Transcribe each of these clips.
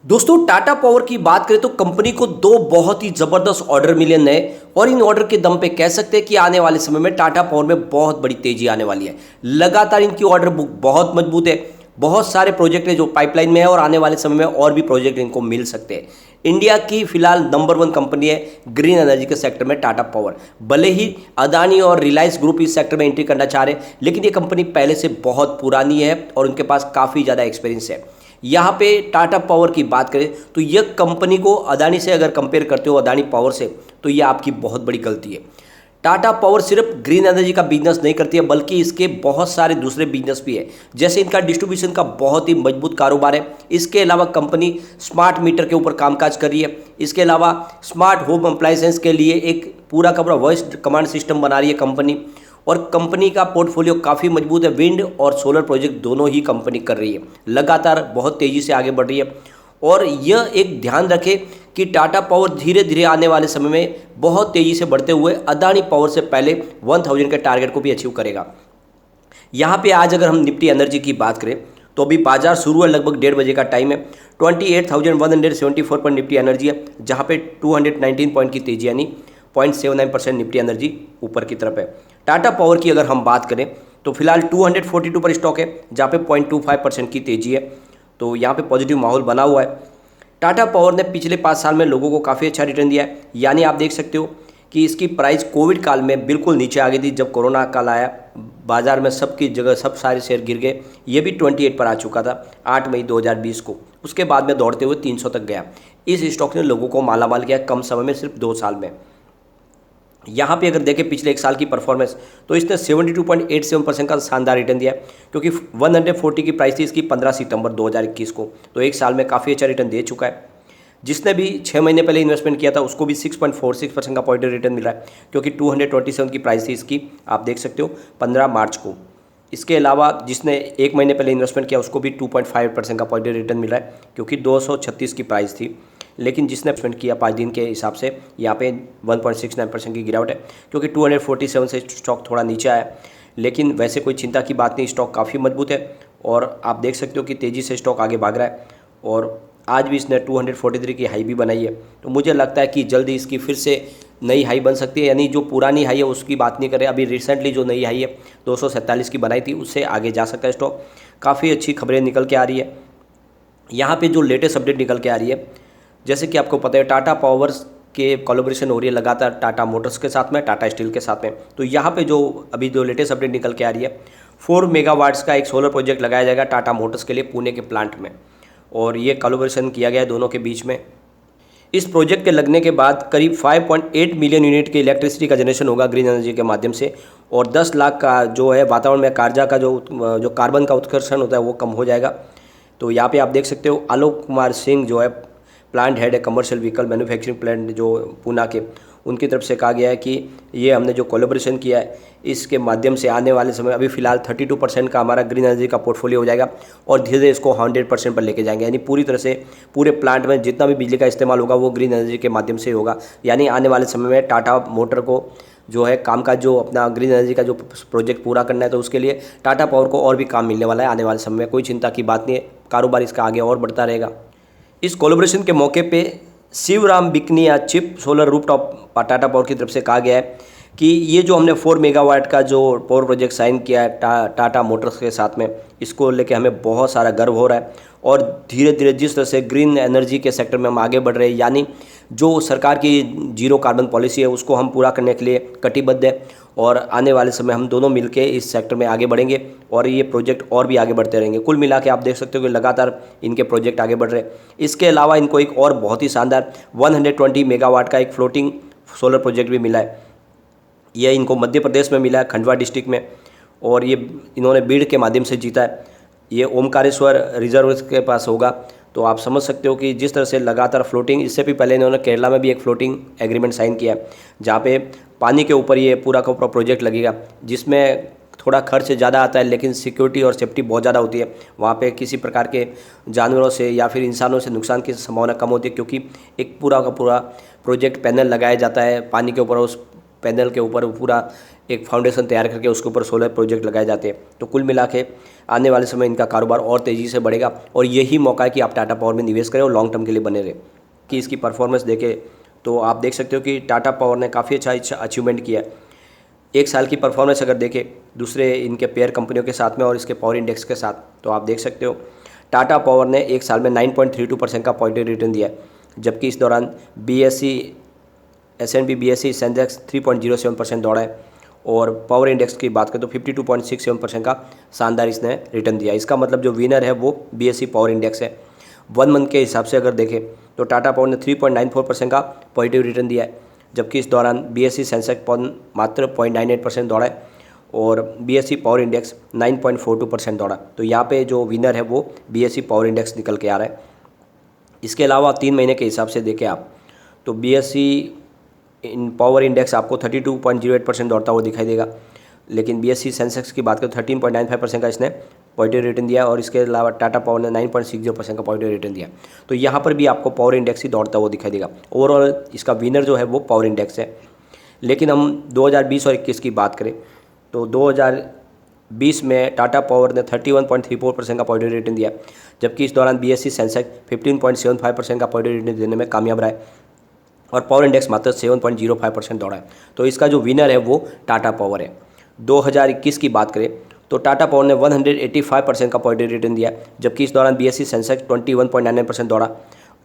दोस्तों टाटा पावर की बात करें तो कंपनी को दो बहुत ही जबरदस्त ऑर्डर मिले नए। और इन ऑर्डर के दम पे कह सकते हैं कि आने वाले समय में टाटा पावर में बहुत बड़ी तेजी आने वाली है। लगातार इनकी ऑर्डर बुक बहुत मजबूत है। बहुत सारे प्रोजेक्ट है जो पाइपलाइन में है और आने वाले समय में और भी प्रोजेक्ट इनको मिल सकते हैं। इंडिया की फिलहाल नंबर 1 कंपनी है ग्रीन एनर्जी के सेक्टर में टाटा पावर। भले ही अदानी और रिलायंस ग्रुप इस सेक्टर में एंट्री करना चाह रहे हैं, लेकिन ये कंपनी पहले से बहुत पुरानी है और उनके पास काफ़ी ज़्यादा एक्सपीरियंस है। यहाँ पे टाटा पावर की बात करें तो यह कंपनी को अदानी से अगर कंपेयर करते हो, अदानी पावर से, तो यह आपकी बहुत बड़ी गलती है। टाटा पावर सिर्फ ग्रीन एनर्जी का बिजनेस नहीं करती है, बल्कि इसके बहुत सारे दूसरे बिजनेस भी है। जैसे इनका डिस्ट्रीब्यूशन का बहुत ही मजबूत कारोबार है। इसके अलावा कंपनी स्मार्ट मीटर के ऊपर कामकाज कर रही है। इसके अलावा स्मार्ट होम अप्लायंसेस के लिए एक पूरा का पूरा वॉइस कमांड सिस्टम बना रही है कंपनी। और कंपनी का पोर्टफोलियो काफ़ी मजबूत है। विंड और सोलर प्रोजेक्ट दोनों ही कंपनी कर रही है, लगातार बहुत तेज़ी से आगे बढ़ रही है। और यह एक ध्यान रखें कि टाटा पावर धीरे धीरे आने वाले समय में बहुत तेज़ी से बढ़ते हुए अदानी पावर से पहले 1000 के टारगेट को भी अचीव करेगा। यहाँ पे आज अगर हम निफ्टी एनर्जी की बात करें तो अभी बाजार शुरू है, लगभग 1:30 बजे का टाइम है। 28,174 पर निफ्टी एनर्जी है, जहाँ पे 219 पॉइंट की तेजी यानी 0.79% निफ्टी एनर्जी ऊपर की तरफ है। टाटा पावर की अगर हम बात करें तो फिलहाल 242 पर स्टॉक है, जहाँ पे 0.25% की तेजी है। तो यहाँ पे पॉजिटिव माहौल बना हुआ है। टाटा पावर ने पिछले 5 साल में लोगों को काफ़ी अच्छा रिटर्न दिया है। यानी आप देख सकते हो कि इसकी प्राइस कोविड काल में बिल्कुल नीचे आ गई थी। जब कोरोना काल आया, बाजार में सबकी जगह सब सारे शेयर गिर गए। ये भी 28 पर आ चुका था 8 मई 2020 को। उसके बाद में दौड़ते हुए 300 तक गया। इस स्टॉक ने लोगों को मालामाल किया कम समय में, सिर्फ 2 साल में। यहाँ पे अगर देखें पिछले 1 साल की परफॉर्मेंस, तो इसने 72.87% का शानदार रिटर्न दिया है, क्योंकि 140 की प्राइस थी इसकी 15 सितंबर 2021 को। तो 1 साल में काफ़ी अच्छा रिटर्न दे चुका है। जिसने भी 6 महीने पहले इन्वेस्टमेंट किया था उसको भी 6.46% का पॉजिटिव रिटर्न मिल रहा है, क्योंकि 227 की प्राइस थी इसकी, आप देख सकते हो 15 मार्च को। इसके अलावा जिसने 1 महीने पहले इन्वेस्टमेंट किया उसको भी 2.5% का पॉजिटिव रिटर्न मिल रहा है, क्योंकि 236 की प्राइस थी। लेकिन जिसने इन्वेस्टमेंट किया 5 दिन के हिसाब से, यहाँ पे 1.69% की गिरावट है, क्योंकि 247 से स्टॉक थोड़ा नीचे आया। लेकिन वैसे कोई चिंता की बात नहीं, स्टॉक काफ़ी मजबूत है और आप देख सकते हो कि तेज़ी से स्टॉक आगे भाग रहा है। और आज भी इसने 243 की हाई भी बनाई है। तो मुझे लगता है कि जल्दी इसकी फिर से नई हाई बन सकती है। यानी जो पुरानी हाई है उसकी बात नहीं करें, अभी रिसेंटली जो नई हाई है 247 की बनाई थी, उससे आगे जा सकता है स्टॉक। काफ़ी अच्छी खबरें निकल के आ रही है। यहाँ पे जो लेटेस्ट अपडेट निकल के आ रही है, जैसे कि आपको पता है टाटा पावर्स के कोलैबोरेशन हो रही है लगातार टाटा मोटर्स के साथ में, टाटा स्टील के साथ में। तो यहाँ पे जो अभी जो लेटेस्ट अपडेट निकल के आ रही है, 4 मेगावाट्स का एक सोलर प्रोजेक्ट लगाया जाएगा टाटा मोटर्स के लिए पुणे के प्लांट में। और ये कोलैबोरेशन किया गया है दोनों के बीच में। इस प्रोजेक्ट के लगने के बाद करीब 5.8 मिलियन यूनिट की इलेक्ट्रिसिटी का जनरेशन होगा ग्रीन एनर्जी के माध्यम से। और 10 लाख का जो है वातावरण में कार्जा का जो कार्बन का उत्कर्षण होता है वो कम हो जाएगा। तो यहाँ पे आप देख सकते हो आलोक कुमार सिंह जो है प्लांट हेड है कमर्शियल व्हीकल मैन्युफैक्चरिंग प्लांट जो पूना के, उनकी तरफ से कहा गया है कि ये हमने जो कोलैबोरेशन किया है इसके माध्यम से आने वाले समय, अभी फिलहाल 32% का हमारा ग्रीन एनर्जी का पोर्टफोलियो हो जाएगा और धीरे धीरे इसको 100% पर लेके जाएंगे। यानी पूरी तरह से पूरे प्लांट में जितना भी बिजली का इस्तेमाल होगा वो ग्रीन एनर्जी के माध्यम से होगा। यानी आने वाले समय में टाटा मोटर को जो है काम का जो अपना ग्रीन एनर्जी का जो प्रोजेक्ट पूरा करना है, तो उसके लिए टाटा पावर को और भी काम मिलने वाला है आने वाले समय में। कोई चिंता की बात नहीं है, कारोबार इसका आगे और बढ़ता रहेगा। इस कोलैबोरेशन के मौके पे शिवराम बिकनिया चिप सोलर रूफटॉप टाटा पावर की तरफ से कहा गया है कि ये जो हमने 4 मेगावाट का जो पावर प्रोजेक्ट साइन किया है टाटा मोटर्स के साथ में, इसको लेके हमें बहुत सारा गर्व हो रहा है। और धीरे धीरे जिस तरह से ग्रीन एनर्जी के सेक्टर में हम आगे बढ़ रहे हैं, यानी जो सरकार की जीरो कार्बन पॉलिसी है उसको हम पूरा करने के लिए कटिबद्ध है। और आने वाले समय हम दोनों मिलके इस सेक्टर में आगे बढ़ेंगे और ये प्रोजेक्ट और भी आगे बढ़ते रहेंगे। कुल मिला के आप देख सकते हो कि लगातार इनके प्रोजेक्ट आगे बढ़ रहे हैं। इसके अलावा इनको एक और बहुत ही शानदार 120 मेगावाट का एक फ्लोटिंग सोलर प्रोजेक्ट भी मिला है। यह इनको मध्य प्रदेश में मिला है, खंडवा डिस्ट्रिक्ट में, और ये इन्होंने बीड़ के माध्यम से जीता है। ये ओमकारेश्वर रिजर्व के पास होगा। तो आप समझ सकते हो कि जिस तरह से लगातार फ्लोटिंग, इससे भी पहले इन्होंने केरला में भी एक फ्लोटिंग एग्रीमेंट साइन किया है, जहाँ पे पानी के ऊपर ये पूरा का पूरा प्रोजेक्ट लगेगा, जिसमें थोड़ा खर्च ज़्यादा आता है लेकिन सिक्योरिटी और सेफ्टी बहुत ज़्यादा होती है। वहाँ पे किसी प्रकार के जानवरों से या फिर इंसानों से नुकसान की संभावना कम होती है, क्योंकि एक पूरा का पूरा प्रोजेक्ट पैनल लगाया जाता है पानी के ऊपर। उस पैनल के ऊपर पूरा एक फाउंडेशन तैयार करके उसके ऊपर सोलर प्रोजेक्ट लगाए जाते हैं। तो कुल मिला के आने वाले समय इनका कारोबार और तेज़ी से बढ़ेगा और यही मौका है कि आप टाटा पावर में निवेश करें और लॉन्ग टर्म के लिए बने रहें। कि इसकी परफॉर्मेंस देखें तो आप देख सकते हो कि टाटा पावर ने काफ़ी अच्छा अचीवमेंट किया है। एक साल की परफॉर्मेंस अगर देखें दूसरे इनके पेयर कंपनियों के साथ में और इसके पावर इंडेक्स के साथ, तो आप देख सकते हो टाटा पावर ने एक साल में 9.32% का पॉजिटिव रिटर्न दिया है, जबकि इस दौरान S&P BSE सेंसेक्स 3.07% दौड़ा है और पावर इंडेक्स की बात करें तो 52.67% का शानदार इसने रिटर्न दिया। इसका मतलब जो विनर है वो BSE पावर इंडेक्स है। 1 मंथ के हिसाब से अगर देखें तो टाटा पावर ने 3.94% का पॉजिटिव रिटर्न दिया है, जबकि इस दौरान BSE सेंसेक्स मात्र 0.98% दौड़ा है और BSE पावर इंडेक्स 9.42% दौड़ा। तो यहाँ पे जो विनर है वो BSE पावर इंडेक्स निकल के आ रहा है। इसके अलावा 3 महीने के हिसाब से देखें आप तो BSE पावर इंडेक्स आपको 32.08% दौड़ता हुआ दिखाई देगा, लेकिन BSE सेंसेक्स की बात करें तो 13.95% का इसने पॉजिटिव रिटर्न दिया और इसके अलावा टाटा पावर ने 9.60% का पॉजिटिव रिटर्न दिया। तो यहाँ पर भी आपको पावर इंडेक्स ही दौड़ता हुआ दिखाई देगा। ओवरऑल इसका विनर जो है वो पावर इंडेक्स है। लेकिन हम 2020 और 21 की बात करें तो 2020 में टाटा पावर ने 31.34% का पॉजिटिव रिटर्न दिया, जबकि इस दौरान BSE सेंसेक्स 15.75% का पॉजिटिव रिटर्न देने में कामयाब रहा है और पावर इंडेक्स मात्र 7.05% दौड़ा है। तो इसका जो विनर है वो टाटा पावर है। 2021 की बात करें तो टाटा पावर ने 185% का पॉजिटिव रिटर्न दिया, जबकि इस दौरान BSE सेंसेक्स 21.99% दौड़ा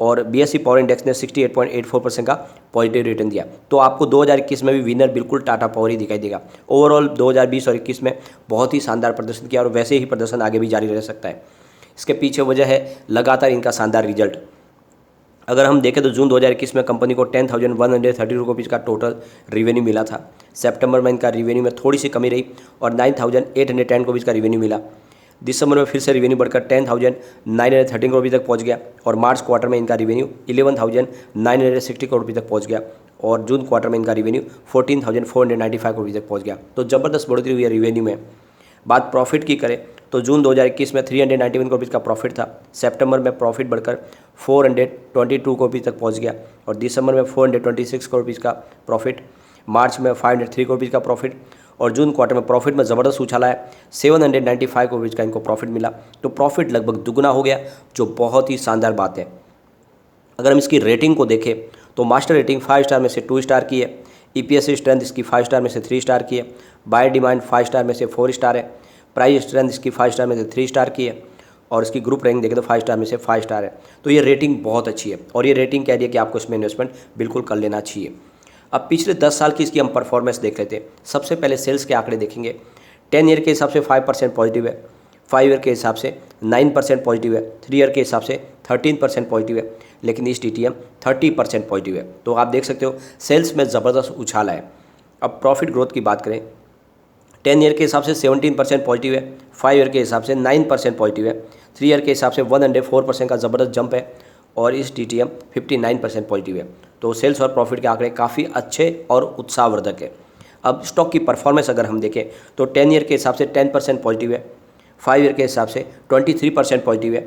और BSE पावर इंडेक्स ने 68.84% का पॉजिटिव रिटर्न दिया। तो आपको 2021 में भी विनर बिल्कुल टाटा पावर ही दिखाई देगा। ओवरऑल 2020 और 21 में बहुत ही शानदार प्रदर्शन किया और वैसे ही प्रदर्शन आगे भी जारी रह सकता है। इसके पीछे वजह है लगातार इनका शानदार रिजल्ट। अगर हम देखें तो जून 2021 में कंपनी को 10,130 रुपीज़ का टोटल रिवेन्यू मिला था। सितंबर में इनका रिवेन्यू में थोड़ी सी कमी रही और 9,810 रुपीज़ का रिवेन्यू मिला। दिसंबर में फिर से रिवेन्यू बढ़कर 10,913 रुपये तक पहुंच गया और मार्च क्वार्टर में इनका रिवेन्यू 11,960 रुपये तक पहुंच गया और जून क्वार्टर में इनका रिवेन्यू 14,495 रुपये तक पहुंच गया। तो ज़बरदस्त बढ़ोतरी हुई है रिवेन्यू में। बात प्रॉफिट की करें तो जून 2021 में 391 रुपीज़ का प्रॉफिट था। सितंबर में प्रॉफिट बढ़कर 422 रुपीज़ तक पहुंच गया और दिसंबर में 426 रुपीज़ का प्रॉफिट, मार्च में 503 रुपीज़ का प्रॉफिट और जून क्वार्टर में प्रॉफिट में ज़बरदस्त उछाला है। 795 रुपीज़ का इनको प्रॉफिट मिला। तो प्रॉफिट लगभग दुगना हो गया, जो बहुत ही शानदार बात है। अगर हम इसकी रेटिंग को देखें तो मास्टर रेटिंग 5 स्टार में से 2 स्टार की है। EPS स्ट्रेंथ इसकी 5 स्टार में से 3 स्टार की है। बाय डिमांड 5 स्टार में से 4 स्टार है। प्राइस स्ट्रेंथ इसकी 5 स्टार में से 3 स्टार की है और इसकी ग्रुप रैंक देखें तो 5 स्टार में से 5 स्टार है। तो ये रेटिंग बहुत अच्छी है और ये रेटिंग कह रही है कि आपको इसमें इन्वेस्टमेंट बिल्कुल कर लेना चाहिए। अब पिछले 10 साल की इसकी हम परफॉर्मेंस देख लेते हैं। सबसे पहले सेल्स के आंकड़े देखेंगे। 10 ईयर के हिसाब से 5% पॉजिटिव है, 5 ईयर के हिसाब से 9% पॉजिटिव है, 3 ईयर के हिसाब से 13% पॉजिटिव है, लेकिन इस TTM 30% पॉजिटिव है। तो आप देख सकते हो सेल्स में ज़बरदस्त उछाला है। अब प्रॉफिट ग्रोथ की बात करें 10 ईयर के हिसाब से 17% पॉजिटिव है, 5 ईयर के हिसाब से 9% पॉजिटिव है, 3 ईयर के हिसाब से 104% का ज़बरदस्त जंप है और इस TTM 59% पॉजिटिव है। तो सेल्स और प्रॉफिट के आंकड़े काफ़ी अच्छे और उत्साहवर्धक है। अब स्टॉक की परफॉर्मेंस अगर हम देखें तो 10 ईयर के हिसाब से 10% पॉजिटिव है, 5 ईयर के हिसाब से 23% पॉजिटिव है,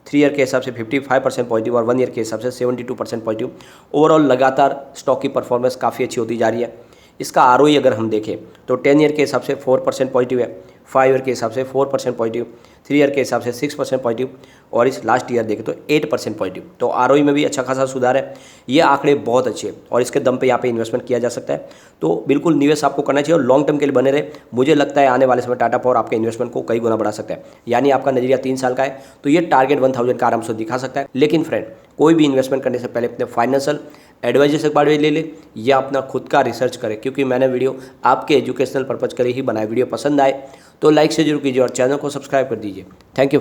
3 ईयर के हिसाब से 55% पॉजिटिव और 1 ईयर के हिसाब से 72% पॉजिटिव। ओवरऑल लगातार स्टॉक की परफॉर्मेंस काफ़ी अच्छी होती जा रही है। इसका ROE अगर हम देखें तो 10 ईयर के हिसाब से 4% पॉजिटिव है, 5 ईयर के हिसाब से 4% पॉजिटिव, 3 ईयर के हिसाब से 6% पॉजिटिव और इस लास्ट ईयर देखें तो 8% पॉजिटिव। तो ROE में भी अच्छा खासा सुधार है। ये आंकड़े बहुत अच्छे हैं और इसके दम पे यहाँ पे इन्वेस्टमेंट किया जा सकता है। तो बिल्कुल निवेश आपको करना चाहिए और लॉन्ग टर्म के लिए बने रहे। मुझे लगता है आने वाले समय टाटा पावर आपके इन्वेस्टमेंट को कई गुना बढ़ा सकता है। यानी आपका नजरिया 3 साल का है तो ये टारगेट 1000 का आराम से दिखा सकता है। लेकिन फ्रेंड, कोई भी इन्वेस्टमेंट करने से पहले अपने फाइनेंशियल एडवाइजर से बात ले ले या अपना खुद का रिसर्च करें, क्योंकि मैंने वीडियो आपके एजुकेशनल पर्पज़ के लिए ही बनाया। वीडियो पसंद आए तो लाइक से जरूर कीजिए और चैनल को सब्सक्राइब कर दीजिए। Thank you friend.